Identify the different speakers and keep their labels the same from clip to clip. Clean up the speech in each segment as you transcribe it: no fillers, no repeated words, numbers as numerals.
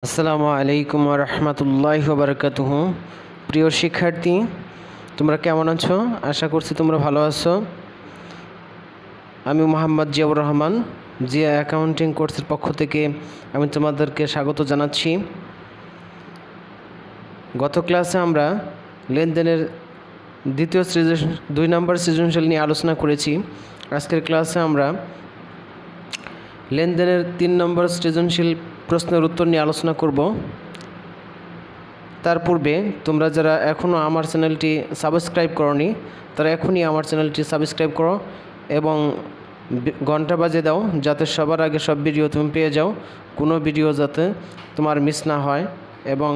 Speaker 1: আসসালামু আলাইকুম রহমতুল্লাহ বারকাতুহু। প্রিয় শিক্ষার্থী, তোমরা কেমন আছো? আশা করছি তোমরা ভালো আছো। আমি মোহাম্মদ জিয়াউর রহমান, জিয়া অ্যাকাউন্টিং কোর্সের পক্ষ থেকে আমি তোমাদেরকে স্বাগত জানাচ্ছি। গত ক্লাসে আমরা লেনদেনের দ্বিতীয় সৃজনশীল 2 নম্বর সৃজনশীল নিয়ে আলোচনা করেছি। আজকের ক্লাসে আমরা লেনদেনের 3 নম্বর সৃজনশীল প্রশ্নের উত্তর নিয়ে আলোচনা করব। তার পূর্বে তোমরা যারা এখনও আমার চ্যানেলটি সাবস্ক্রাইব করোনি তারা এখনই আমার চ্যানেলটি সাবস্ক্রাইব করো এবং ঘন্টা বাজিয়ে দাও, যাতে সবার আগে সব ভিডিও তুমি পেয়ে যাও, কোনো ভিডিও যাতে তোমার মিস না হয়, এবং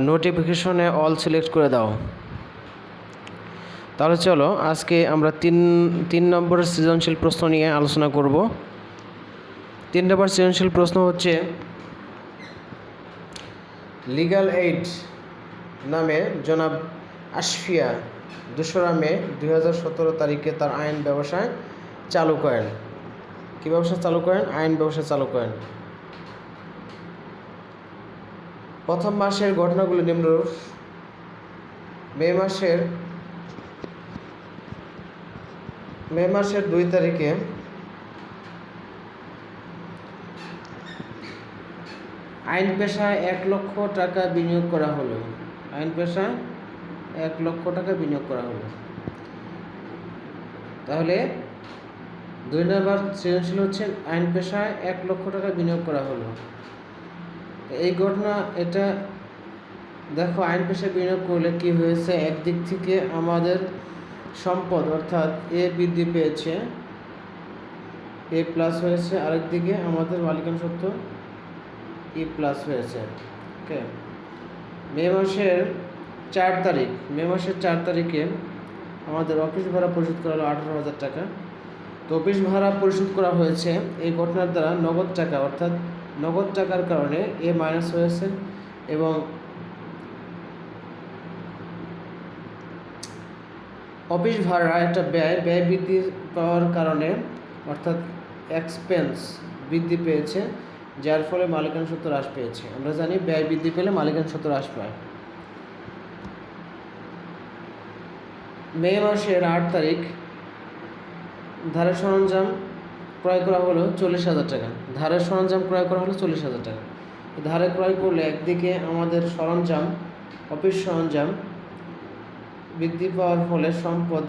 Speaker 1: নোটিফিকেশনে অল সিলেক্ট করে দাও। তাহলে চলো আজকে আমরা তিন নম্বরের সৃজনশীল প্রশ্ন নিয়ে আলোচনা করব। 3 নম্বর সৃজনশীল প্রশ্ন হচ্ছে, লিগ্যাল এইড নামে জনাব আশফিয়া 2রা মে 2017 তারিখে তার আইন ব্যবসায় চালু করেন। কী ব্যবসা চালু করেন? আইন ব্যবসা চালু করেন। প্রথম মাসের ঘটনাগুলো নিম্নরূপ: মে মাসের 2 তারিখে আইন পেশায় 1 লক্ষ টাকা বিনিয়োগ করা হলো। আইন পেশায় 1 লক্ষ টাকা বিনিয়োগ করা হলো। তাহলে 2 নম্বর সৃজনশীল হচ্ছে আইন পেশায় 1 লক্ষ টাকা বিনিয়োগ করা হলো। এই ঘটনা, এটা দেখো, আইন পেশায় বিনিয়োগ করলে কি হয়েছে, একদিক থেকে আমাদের সম্পদ অর্থাৎ এ বৃদ্ধি পেয়েছে, এ প্লাস হয়েছে, আরেকদিকে আমাদের মালিকানা সত্ত্ব ই প্লাস হয়েছে। ওকে, মে মাসের 4 তারিখে আমাদের অফিস ভাড়া পরিশোধ করা হলো 18,000 টাকা। তো অফিস ভাড়া পরিশোধ করা হয়েছে এই ঘটনার দ্বারা নগদ টাকা, অর্থাৎ নগদ টাকার কারণে এ মাইনাস হয়েছে, এবং অফিস ভাড়া একটা ব্যয় বৃদ্ধি পাওয়ার কারণে, অর্থাৎ এক্সপেন্স বৃদ্ধি পেয়েছে, যার ফলে মালিকানা সত্ত্ব হ্রাস পেয়েছে। আমরা জানি ব্যয় বৃদ্ধি পেলে মালিকানা সত্ত্ব হ্রাস পায়। মে মাসের 8 তারিখ ধারের সরঞ্জাম ক্রয় করা হলো 40,000 টাকা। ধারের সরঞ্জাম ক্রয় করা হলো 40,000 টাকা। ধারে ক্রয় করলে একদিকে আমাদের সরঞ্জাম, অফিস সরঞ্জাম বৃদ্ধি পাওয়ার ফলে সম্পদ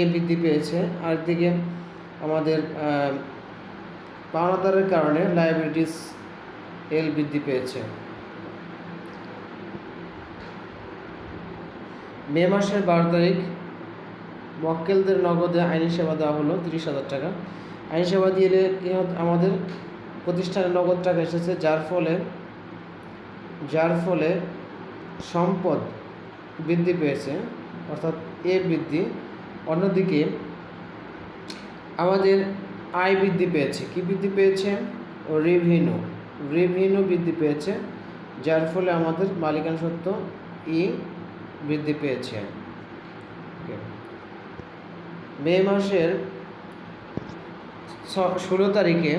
Speaker 1: এ বৃদ্ধি পেয়েছে, আরেকদিকে আমাদের পাওনাদারের কারণে লায়াবিলিটিস এল বৃদ্ধি পেয়েছে। মে মাসের 12 তারিখ মক্কেলদের নগদে আইনি সেবা দেওয়া হলো 30,000 টাকা। আইনি সেবা দিলে আমাদের প্রতিষ্ঠানে নগদ টাকা এসেছে, যার ফলে সম্পদ বৃদ্ধি পেয়েছে, অর্থাৎ এ বৃদ্ধি। অন্যদিকে আমাদের আয় বৃদ্ধি পেয়েছে। কি বৃদ্ধি পেয়েছে? রেভিনিউ বৃদ্ধি পেয়েছে, যার ফলে আমাদের মালিকানা সত্ত্ব ই বৃদ্ধি পেয়েছে। মে মাসের 16 তারিখে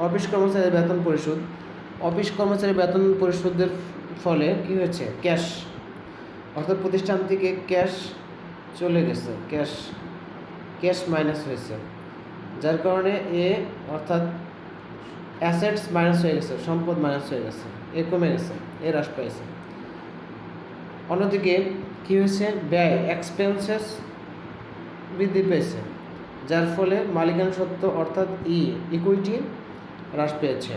Speaker 1: অফিস কর্মচারীর বেতন পরিশোধের ফলে কি হয়েছে? ক্যাশ, অর্থাৎ প্রতিষ্ঠান থেকে ক্যাশ চলে গেছে, ক্যাশ মাইনাস হয়েছে, যার কারণে এ, অর্থাৎ অ্যাসেটস মাইনাস হয়ে গেছে, সম্পদ মাইনাস হয়ে গেছে, এ কমে গেছে, এ হ্রাস পাইছে। অন্যদিকে কি হয়েছে? ব্যয়, এক্সপেন্সেস বৃদ্ধি পেয়েছে, যার ফলে মালিকানা সত্ত্ব অর্থাৎ ইকুইটি হ্রাস পেয়েছে।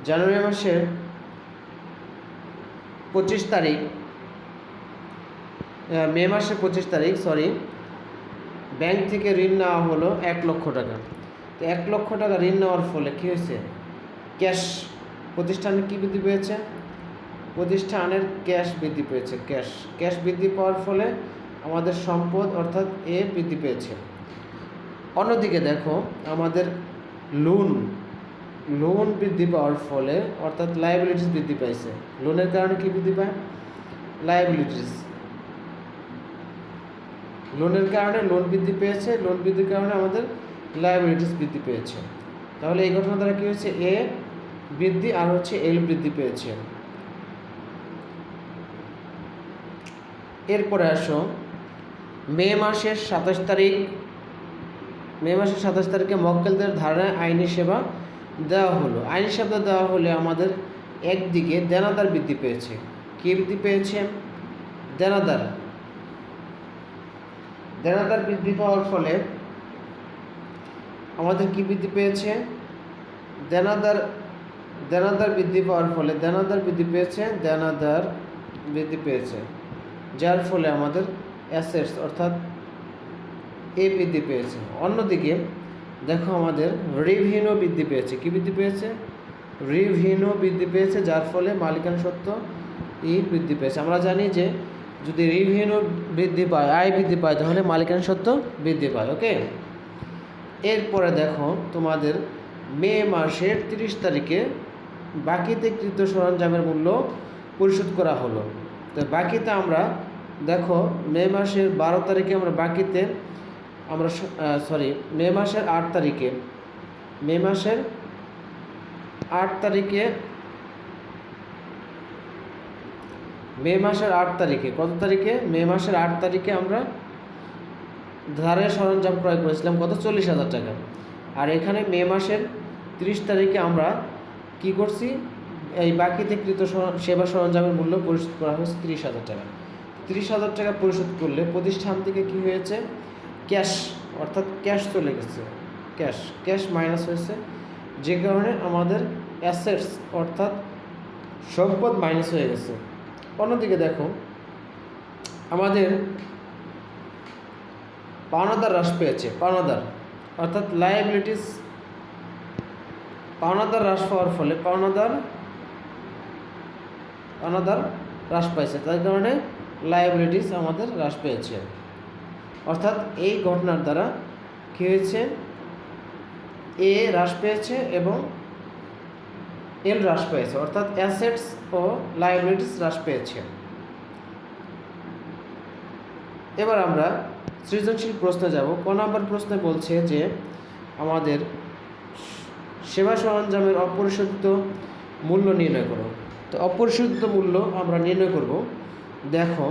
Speaker 1: জানুয়ারি মাসের 25 তারিখ, মে মাসের 25 তারিখ ব্যাংক থেকে ঋণ নেওয়া হলো 1 লক্ষ টাকা। তো 1 লক্ষ টাকা ঋণ নেওয়ার ফলে কী হয়েছে? ক্যাশ, প্রতিষ্ঠানে কী বৃদ্ধি পেয়েছে? প্রতিষ্ঠানের ক্যাশ বৃদ্ধি পেয়েছে। ক্যাশ বৃদ্ধি পাওয়ার ফলে আমাদের সম্পদ অর্থাৎ এ বৃদ্ধি পেয়েছে। অন্যদিকে দেখো, আমাদের লোন বৃদ্ধি পাওয়ার ফলে, অর্থাৎ লায়াবিলিটিস বৃদ্ধি পাইছে। লোনের কারণে কি বৃদ্ধি পায়? লায়াবিলিটিস। লোনের কারণে লোন বৃদ্ধি পেয়েছে, লোন বৃদ্ধির কারণে আমাদের লায়াবিলিটিস বৃদ্ধি পেয়েছে। তাহলে এই ঘটনা দ্বারা কী হয়েছে, এ বৃদ্ধি আর হচ্ছে এল বৃদ্ধি পেয়েছে। এরপরে আসো মে মাসের 27 তারিখে মক্কেলদের ধারণায় আইনি সেবা দেওয়া হলো। আইনি সেবা দেওয়া হলে আমাদের একদিকে দেনাদার বৃদ্ধি পেয়েছে। কী বৃদ্ধি পেয়েছে? দেনাদার বৃদ্ধি পাওয়ার ফলে আমাদের কি বৃদ্ধি পেয়েছে? দেনাদার বৃদ্ধি পাওয়ার ফলে দেনাদার বৃদ্ধি পেয়েছে, যার ফলে আমাদের অ্যাসেটস অর্থাৎ এ বৃদ্ধি পেয়েছে। অন্যদিকে দেখো আমাদের রেভিনিউ বৃদ্ধি পেয়েছে। কি বৃদ্ধি পেয়েছে? রেভিনিউ বৃদ্ধি পেয়েছে, যার ফলে মালিকানা সত্ত্ব ই বৃদ্ধি পেয়েছে। আমরা জানি যে যদি রেভিনিউ বৃদ্ধি পায়, আয় বৃদ্ধি পায়, তাহলে মালিকানা সত্ত্ব বৃদ্ধি পায়। ওকে, এরপরে দেখো তোমাদের মে মাসের 30 তারিখে বাকিতে কৃত সরঞ্জামের মূল্য পরিশোধ করা হলো। তো বাকিতে আমরা দেখো মে মাসের 12 তারিখে আমরা বাকিতে মে মাসের 8 তারিখে কত তারিখে? মে মাসের 8 তারিখে আমরা ধারের সরঞ্জাম ক্রয় করেছিলাম কত? 40,000 টাকা। আর এখানে মে মাসের 30 তারিখে আমরা কি করছি? এই বাকিতে কৃত সেবা সরঞ্জামের মূল্য পরিশোধ করা হয়েছে 30,000 টাকা। 30,000 টাকা পরিশোধ করলে প্রতিষ্ঠান থেকে কি হয়েছে? ক্যাশ, অর্থাৎ ক্যাশ চলে গেছে, ক্যাশ মাইনাস হয়েছে, যে কারণে আমাদের অ্যাসেটস অর্থাৎ সম্পদ মাইনাস হয়ে গেছে। অন্যদিকে দেখো আমাদের পাওনাদার হ্রাস পেয়েছে। পাওনাদার অর্থাৎ লায়াবিলিটিস, পাওনাদার হ্রাস পাওয়ার ফলে পাওনাদার হ্রাস পাইছে, তার কারণে লায়াবিলিটিস আমাদের হ্রাস পেয়েছে। অর্থাৎ এই ঘটনার দ্বারা কী হয়েছে? এ হ্রাস পেয়েছে এবং এল হ্রাস পেয়েছে, অর্থাৎ অ্যাসেটস ও লায়াবিলিটিস হ্রাস পেয়েছে। এবার আমরা সৃজনশীল প্রশ্নে যাব। ক নম্বর প্রশ্নে বলছে যে আমাদের সেবা সরঞ্জামের অপরিশোধিত মূল্য নির্ণয় করো। তো অপরিশোধিত মূল্য আমরা নির্ণয় করব। দেখো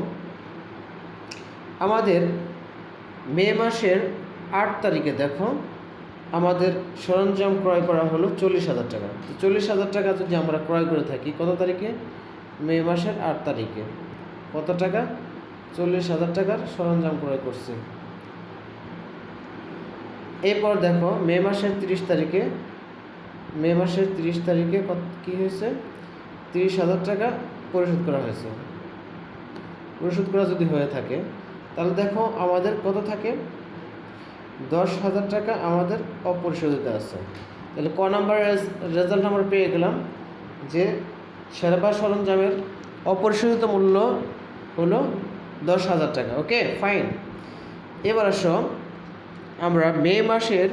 Speaker 1: আমাদের মে মাসের 8 তারিখে দেখো আমাদের সরঞ্জাম ক্রয় করা হলো 40,000 টাকা। তো 40,000 টাকা যদি আমরা ক্রয় করে থাকি কত তারিখে? মে মাসের 8 তারিখে। কত টাকা? 40,000 টাকার সরঞ্জাম ক্রয় করছি। এরপর দেখো মে মাসের 30 তারিখে কী হয়েছে? 30,000 টাকা পরিশোধ করা হয়েছে। পরিশোধ করা যদি হয়ে থাকে তাহলে দেখো আমাদের কত থাকে? 10,000 টাকা আমাদের অপরিশোধিত আছে। তাহলে ক নাম্বার রেজাল্ট আমরা পেয়ে গেলাম যে সেবা সরঞ্জামের অপরিশোধিত মূল্য হলো 10,000 টাকা। ওকে, ফাইন। এবার আসো আমরা মে মাসের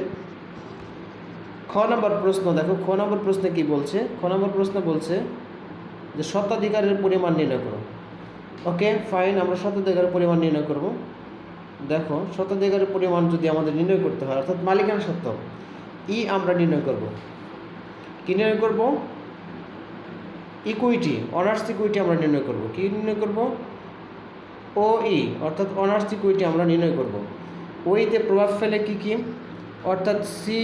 Speaker 1: খ নম্বর প্রশ্ন দেখো। খ নম্বর প্রশ্নে কি বলছে? খ নম্বর প্রশ্ন বলছে যে স্বত্বাধিকারের পরিমাণ নির্ণয় করো। ওকে, ফাইন, আমরা স্বত্বাধিকারের পরিমাণ নির্ণয় করব। দেখো স্বত্বাধিকারের পরিমাণ যদি আমাদের নির্ণয় করতে হয়, অর্থাৎ মালিকানা সত্ত্ব ই আমরা নির্ণয় করব। কি নির্ণয় করব? ইকুইটি, অনার্স ইকুইটি আমরা নির্ণয় করব। কি নির্ণয় করব? ও ই অর্থাৎ অনার্স ইকুইটি আমরা নির্ণয় করব। ওইতে প্রভাব ফেলে কি? অর্থাৎ সি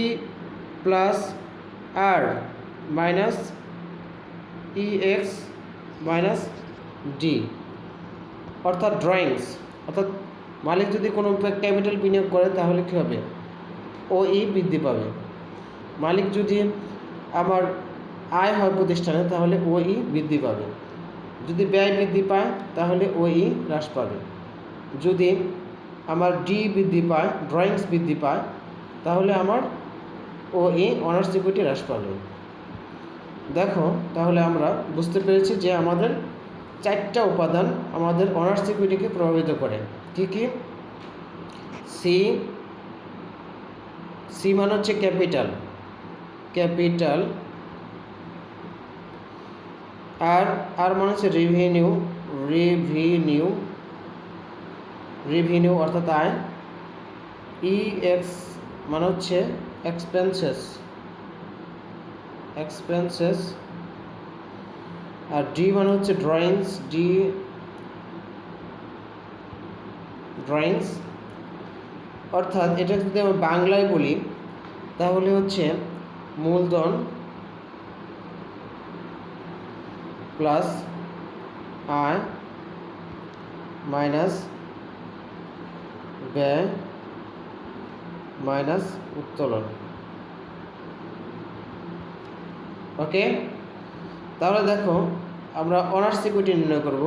Speaker 1: প্লাস আর minus E x minus D, অর্থাৎ ড্রয়িংস। অর্থাৎ মালিক যদি কোনো ক্যাপিটাল বিনিয়োগ করে তাহলে কী হবে? ও ই বৃদ্ধি পাবে। মালিক যদি আমার আয় হয় প্রতিষ্ঠানে তাহলে ও ই বৃদ্ধি পাবে। যদি ব্যয় বৃদ্ধি পায় তাহলে ও ই হ্রাস পাবে। যদি আমার ডি বৃদ্ধি পায়, ড্রয়িংস বৃদ্ধি পায়, তাহলে আমার ও ই অনার্স ইকুইটি হ্রাস পাবে। দেখো তাহলে আমরা বুঝতে পেরেছি যে আমাদের 4টা উপাদান আমাদের অনার্স ইকুইটিকে প্রভাবিত করে। কি? সি মানে হচ্ছে ক্যাপিটাল, আর মানে হচ্ছে রেভিনিউ, রেভিনিউ অর্থাৎ আয়, EX মানে হচ্ছে এক্সপেন্সেস, আর D মানে হচ্ছে ড্রয়িংস, ড্রয়িংস অর্থাৎ এটা যদি আমি বাংলায় বলি তাহলে হচ্ছে মূলধন প্লাস আয় মাইনাস ব্যয় মাইনাস উত্তোলন। ওকে, তাহলে দেখো আমরা অনার্স ইকুইটি নির্ণয় করব।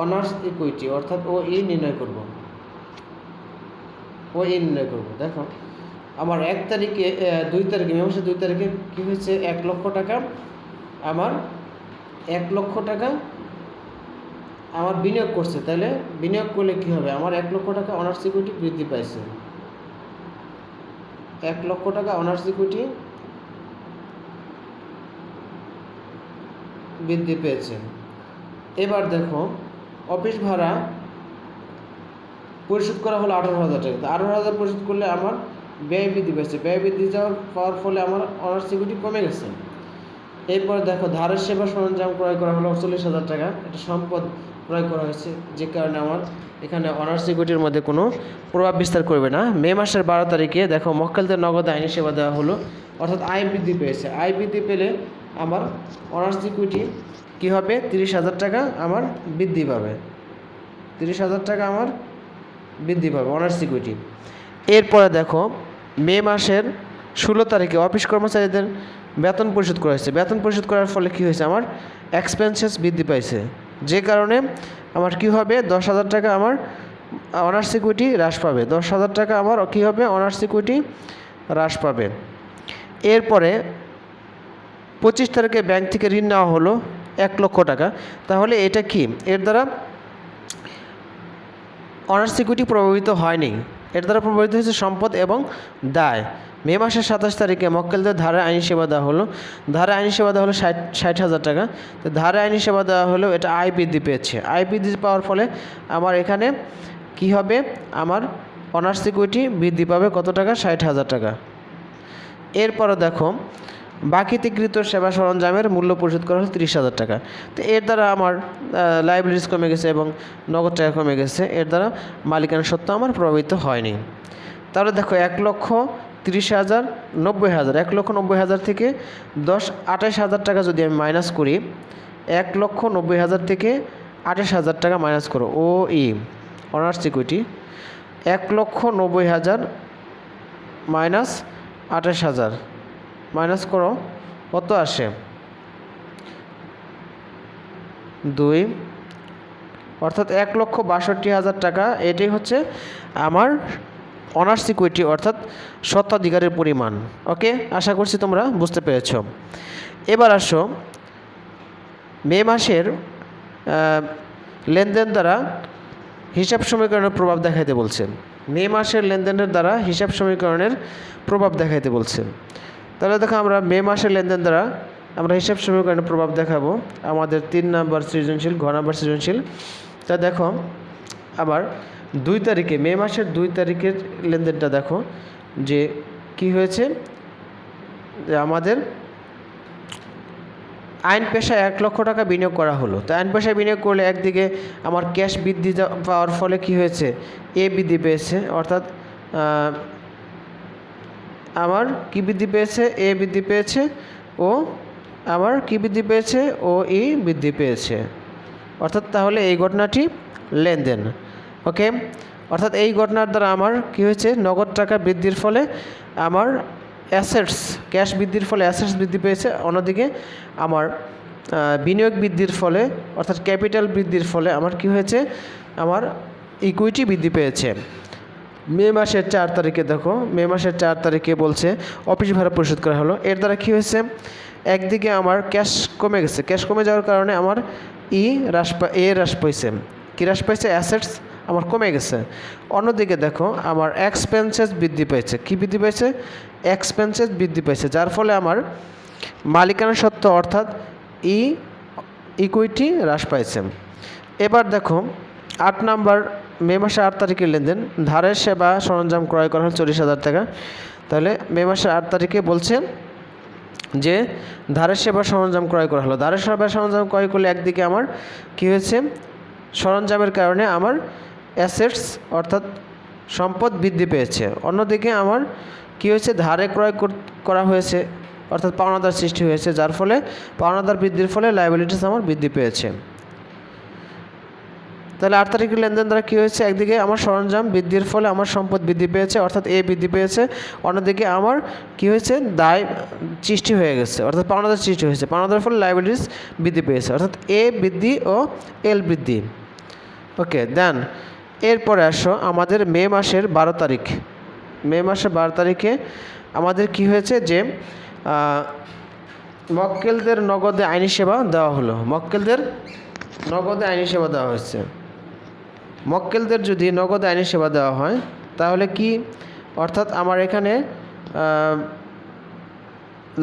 Speaker 1: অনার্স ইকুইটি অর্থাৎ OE নির্ণয় করব। দেখো আমার 1 তারিখে 2 তারিখে মে মাসের 2 তারিখে কী হয়েছে, 1 লক্ষ টাকা আমার 1 লক্ষ টাকা আমার বিনিয়োগ করছে। তাহলে বিনিয়োগ করলে কী হবে, আমার 1 লক্ষ টাকা অনার্স ইকুইটি বৃদ্ধি পাইছে। 1 লক্ষ টাকা অনার্স ইকুইটি বৃদ্ধি পেয়েছে। এবার দেখো অফিস ভাড়া পরিশোধ করা হলো 18,000 টাকা। তো 18,000 পরিশোধ করলে আমার ব্যয় বৃদ্ধি পেয়েছে। ব্যয় বৃদ্ধি পাওয়ার ফলে আমার অনার্স ইকুইটি কমে গেছে। এরপর দেখো ধারের সেবা সরঞ্জাম ক্রয় করা হলো 48,000 টাকা। এটা সম্পদ ক্রয় করা হয়েছে, যে কারণে আমার এখানে অনার্স ইকুইটির মধ্যে কোনো প্রভাব বিস্তার করবে না। মে মাসের 12 তারিখে দেখো মক্কেলদের নগদ আইনি সেবা দেওয়া হলো, অর্থাৎ আয় বৃদ্ধি পেয়েছে। আয় বৃদ্ধি পেলে আমার অনার্স ইকুইটি কী হবে, 30,000 টাকা আমার বৃদ্ধি পাবে। 30,000 টাকা আমার বৃদ্ধি পাবে অনার্স ইকুইটি। এরপরে দেখো মে মাসের 16 তারিখে অফিস কর্মচারীদের বেতন পরিশোধ করা হয়েছে। বেতন পরিশোধ করার ফলে কী হয়েছে, আমার এক্সপেন্সেস বৃদ্ধি পাইছে, যে কারণে আমার কী হবে, 10,000 টাকা আমার অনার্স ইকুইটি হ্রাস পাবে। 10,000 টাকা আমার কী হবে, অনার্স ইকুইটি হ্রাস পাবে। এরপরে 25 তারিখে ব্যাংক থেকে ঋণ নেওয়া হলো 1 লক্ষ টাকা। তাহলে এটা কি, এর দ্বারা অনার্স ইকুইটি প্রভাবিত হয়নি, এর দ্বারা প্রভাবিত হয়েছে সম্পদ এবং দায়। মে মাসের 27 তারিখে মক্কেলদের ধারে আইনি সেবা দেওয়া হলো। ধারে আইনি সেবা দেওয়া হলো 60,000 টাকা। তো ধারে আইনি সেবা দেওয়া হলো, এটা আয় বৃদ্ধি পেয়েছে। আয় বৃদ্ধি পাওয়ার ফলে আমার এখানে কি হবে, আমার অনার্স ইকুইটি বৃদ্ধি পাবে কত টাকা, 60,000 টাকা। এরপরে দেখো বাকিতিকৃত সেবা সরঞ্জামের মূল্য পরিশোধ করা হলো 30,000 টাকা। তো এর দ্বারা আমার লাইবিলিটিস কমে গেছে এবং নগদ টাকা কমে গেছে, এর দ্বারা মালিকানা সত্ত্ব আমার প্রভাবিত হয়নি। তাহলে দেখো 1,30,000 90,000, 1,90,000 থেকে 28,000 টাকা যদি আমি মাইনাস করি, 1,90,000 থেকে 28,000 টাকা মাইনাস করো, OE honours equity 1,90,000 minus 28,000 minus করো, কত আসে, 2, অর্থাৎ 1,62,000 টাকা। এটাই হচ্ছে আমার অনার্স ইকুইটি অর্থাৎ স্বত্বাধিকারের পরিমাণ। ওকে, আশা করছি তোমরা বুঝতে পেরেছ। এবার আসো মে মাসের লেনদেন দ্বারা হিসাব সমীকরণের প্রভাব দেখাইতে বলছেন। মে মাসের লেনদেনের দ্বারা হিসাব সমীকরণের প্রভাব দেখাইতে বলছেন। তাহলে দেখো আমরা মে মাসের লেনদেন দ্বারা আমরা হিসাব সমীকরণের প্রভাব দেখাবো আমাদের 3 নম্বর সৃজনশীল, ঘ নম্বর সৃজনশীল। তা দেখো আবার 2 তারিখে, মে মাসের 2 তারিখের লেনদেনটা দেখো যে কি হয়েছে, যে আমাদের আইন পেশায় 1 লক্ষ টাকা বিনিয়োগ করা হলো। তো আইন পেশায় বিনিয়োগ করলে একদিকে আমার ক্যাশ বৃদ্ধি পাওয়ার ফলে কি হয়েছে, এ বৃদ্ধি পেয়েছে, অর্থাৎ আমার কি বৃদ্ধি পেয়েছে, এ বৃদ্ধি পেয়েছে, ও আমার কি বৃদ্ধি পেয়েছে, ও ই বৃদ্ধি পেয়েছে। অর্থাৎ তাহলে এই ঘটনাটি লেনদেন। ওকে, অর্থাৎ এই ঘটনার দ্বারা আমার কি হয়েছে, নগদ টাকা বৃদ্ধির ফলে আমার অ্যাসেটস, ক্যাশ বৃদ্ধির ফলে অ্যাসেটস বৃদ্ধি পেয়েছে। অন্যদিকে আমার বিনিয়োগ বৃদ্ধির ফলে অর্থাৎ ক্যাপিটাল বৃদ্ধির ফলে আমার কি হয়েছে, আমার ইকুইটি বৃদ্ধি পেয়েছে। মে মাসের 4 তারিখে দেখো, মে মাসের 4 তারিখে বলছে অফিস ভাড়া পরিশোধ করা হলো। এর দ্বারা কী হয়েছে, একদিকে আমার ক্যাশ কমে গেছে, ক্যাশ কমে যাওয়ার কারণে আমার এ হ্রাস পাইছে, কী হ্রাস পাইছে, অ্যাসেটস আমার কমে গেছে। অন্যদিকে দেখো আমার এক্সপেন্সেস বৃদ্ধি পেয়েছে, কী বৃদ্ধি পেয়েছে, এক্সপেন্সেস বৃদ্ধি পেয়েছে, যার ফলে আমার মালিকানা সত্ত্ব অর্থাৎ ইকুইটি হ্রাস পাইছে। এবার দেখো 8 নাম্বার মে মাসে 8 তারিখের লেনদেন, ধারের সেবা সরঞ্জাম ক্রয় করা হল 40,000 টাকা। তাহলে মে মাসের 8 তারিখে বলছে যে ধারের সেবা সরঞ্জাম ক্রয় করা হলো। ধারের সেবা সরঞ্জাম ক্রয় করলে একদিকে আমার কী হয়েছে, সরঞ্জামের কারণে আমার অ্যাসেটস অর্থাৎ সম্পদ বৃদ্ধি পেয়েছে। অন্যদিকে আমার কী হয়েছে, ধারে ক্রয় করা হয়েছে অর্থাৎ পাওনাদার সৃষ্টি হয়েছে, যার ফলে পাওনাদার বৃদ্ধির ফলে লায়াবিলিটিস আমার বৃদ্ধি পেয়েছে। তাহলে 8 তারিখের লেনদেন দ্বারা কী হয়েছে, একদিকে আমার সরঞ্জাম বৃদ্ধির ফলে আমার সম্পদ বৃদ্ধি পেয়েছে অর্থাৎ এ বৃদ্ধি পেয়েছে, অন্যদিকে আমার কী হয়েছে, দায় সৃষ্টি হয়ে গেছে অর্থাৎ পাওনাদার সৃষ্টি হয়েছে, পাওনাদার ফলে লায়াবিলিটিস বৃদ্ধি পেয়েছে অর্থাৎ এ বৃদ্ধি ও এল বৃদ্ধি। ওকে, দেন এরপরে আসো আমাদের মে মাসের 12 তারিখ। মে মাসের 12 তারিখে আমাদের কি হয়েছে যে মক্কেলদের নগদে আইনি সেবা দেওয়া হলো। মক্কেলদের নগদে আইনি সেবা দেওয়া হয়েছে। মক্কেলদের যদি নগদে আইনি সেবা দেওয়া হয় তাহলে কি, অর্থাৎ আমার এখানে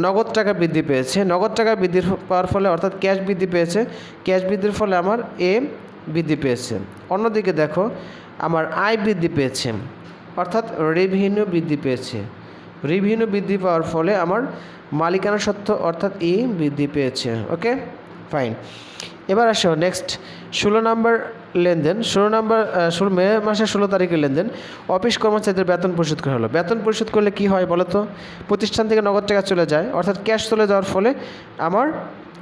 Speaker 1: নগদ টাকা বৃদ্ধি পেয়েছে। নগদ টাকা বৃদ্ধি পাওয়ার ফলে অর্থাৎ ক্যাশ বৃদ্ধি পেয়েছে, ক্যাশ বৃদ্ধির ফলে আমার এ বৃদ্ধি পেয়েছে। অন্যদিকে দেখো আমার আয় বৃদ্ধি পেয়েছে অর্থাৎ রেভিনিউ বৃদ্ধি পেয়েছে। রেভিনিউ বৃদ্ধি পাওয়ার ফলে আমার মালিকানা সত্ত্ব অর্থাৎ ই বৃদ্ধি পেয়েছে। ওকে, ফাইন। এবার আসো নেক্সট 16 নম্বর লেনদেন। 16 মে মাসের 16 তারিখের লেনদেন। অফিস কর্মচারীদের বেতন পরিশোধ করা হলো। বেতন পরিশোধ করলে কি হয় বলো তো, প্রতিষ্ঠান থেকে নগদ টাকা চলে যায় অর্থাৎ ক্যাশ চলে যাওয়ার ফলে আমার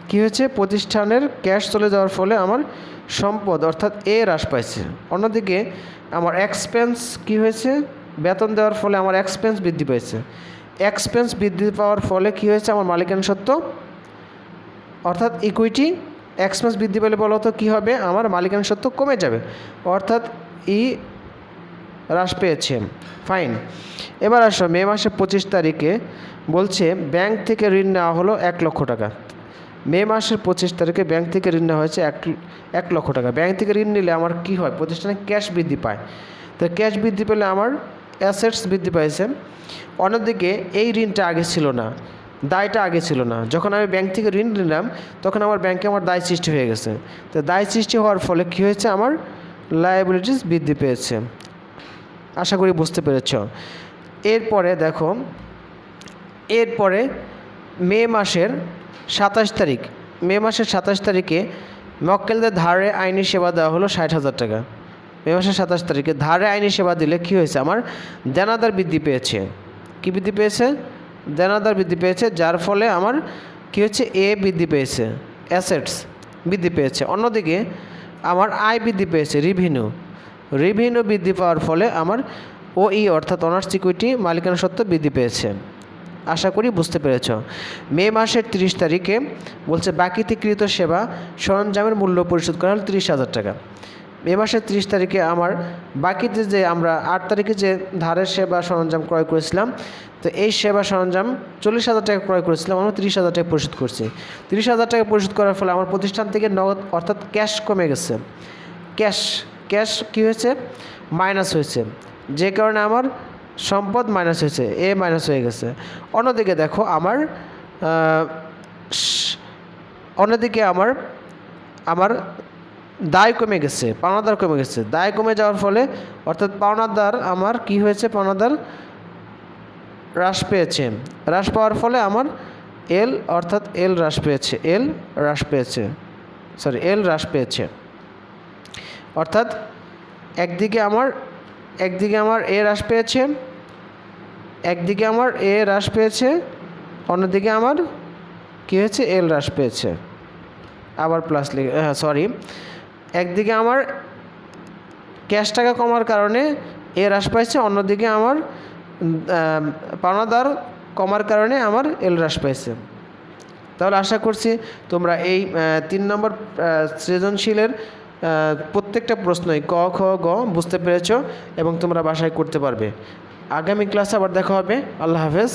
Speaker 1: কি হয়েছে, প্রতিষ্ঠানের ক্যাশ চলে যাওয়ার ফলে আমার সম্পদ অর্থাৎ এ হ্রাস পাইছে। অন্যদিকে আমার এক্সপেন্স কি হয়েছে, বেতন দেওয়ার ফলে আমার এক্সপেন্স বৃদ্ধি পেয়েছে। এক্সপেন্স বৃদ্ধি পাওয়ার ফলে কি হয়েছে, আমার মালিকানা সত্ত্ব অর্থাৎ ইকুইটি, এক্সপেন্স বৃদ্ধি পেলে বলো তো কী হবে, আমার মালিকানা সত্ত্ব কমে যাবে অর্থাৎ ই হ্রাস পেয়েছে। ফাইন। এবার আসো মে মাসের 25 তারিখে বলছে ব্যাংক থেকে ঋণ নেওয়া হলো 1 লক্ষ টাকা। মে মাসের 25 তারিখে ব্যাংক থেকে ঋণ নেওয়া হয়েছে 1 লক্ষ টাকা। ব্যাংক থেকে ঋণ নিলে আমার কি হয়, প্রতিষ্ঠানে ক্যাশ বৃদ্ধি পায়। তো ক্যাশ বৃদ্ধি পেলে আমার অ্যাসেটস বৃদ্ধি পাইছে। অন্যদিকে এই ঋণটা আগে ছিল না, দায়টা আগে ছিল না। যখন আমি ব্যাংক থেকে ঋণ নিলাম তখন আমার ব্যাংকে আমার দায় সৃষ্টি হয়ে গেছে। তো দায় সৃষ্টি হওয়ার ফলে কী হয়েছে, আমার লায়াবিলিটিস বৃদ্ধি পেয়েছে। আশা করি বুঝতে পেরেছ। এরপরে দেখো, এরপরে মে মাসের 27 তারিখ। মে মাসের 27 তারিখে মক্কেলদের ধারে আইনি সেবা দেওয়া হলো 60,000 টাকা। মে মাসের 27 তারিখে ধারে আইনি সেবা দিলে কী হয়েছে, আমার দেনাদার বৃদ্ধি পেয়েছে। কী বৃদ্ধি পেয়েছে, দেনাদার বৃদ্ধি পেয়েছে, যার ফলে আমার কী হচ্ছে, এ বৃদ্ধি পেয়েছে, অ্যাসেটস বৃদ্ধি পেয়েছে। অন্যদিকে আমার আয় বৃদ্ধি পেয়েছে, রেভিনিউ বৃদ্ধি পাওয়ার ফলে আমার ওই অর্থাৎ অনার্স ইকুইটি, মালিকানা সত্ত্ব বৃদ্ধি পেয়েছে। আশা করি বুঝতে পেরেছ। মে মাসের 30 তারিখে বলছে বাকিতিকৃত সেবা সরঞ্জামের মূল্য পরিশোধ করা হল 30,000 টাকা। মে মাসের 30 তারিখে আমার বাকিতে যে আমরা 8 তারিখে যে ধারের সেবা সরঞ্জাম ক্রয় করেছিলাম, তো এই সেবা সরঞ্জাম 40,000 টাকা ক্রয় করেছিলাম, আমরা 30,000 টাকা পরিশোধ করছি। 30,000 টাকা পরিশোধ করার ফলে আমার প্রতিষ্ঠান থেকে নগদ অর্থাৎ ক্যাশ কমে গেছে। ক্যাশ কী হয়েছে, মাইনাস হয়েছে, যে কারণে আমার সম্পদ মাইনাস হয়েছে, এ মাইনাস হয়ে গেছে। অন্যদিকে দেখো আমার আমার দায় কমে গেছে, পাওনাদার কমে গেছে। দায় কমে যাওয়ার ফলে অর্থাৎ পাওনাদার আমার কি হয়েছে, পাওনাদার হ্রাস পেয়েছে। হ্রাস পাওয়ার ফলে আমার এল অর্থাৎ এল হ্রাস পেয়েছে। অর্থাৎ একদিকে আমার এ হ্রাস পেয়েছে, অন্যদিকে আমার কী হয়েছে, এল হ্রাস পেয়েছে। আবার প্লাস একদিকে আমার ক্যাশ টাকা কমার কারণে এ হ্রাস পাইছে, অন্যদিকে আমার পাওনাদার কমার কারণে আমার এল হ্রাস পাইছে। তাহলে আশা করছি তোমরা এই 3 নম্বর সৃজনশীলের প্রত্যেকটা প্রশ্নই ক, খ, গ বুঝতে পেরেছ এবং তোমরা বাসায় করতে পারবে। আগামী ক্লাসে আবার দেখা হবে। আল্লাহ হাফেজ।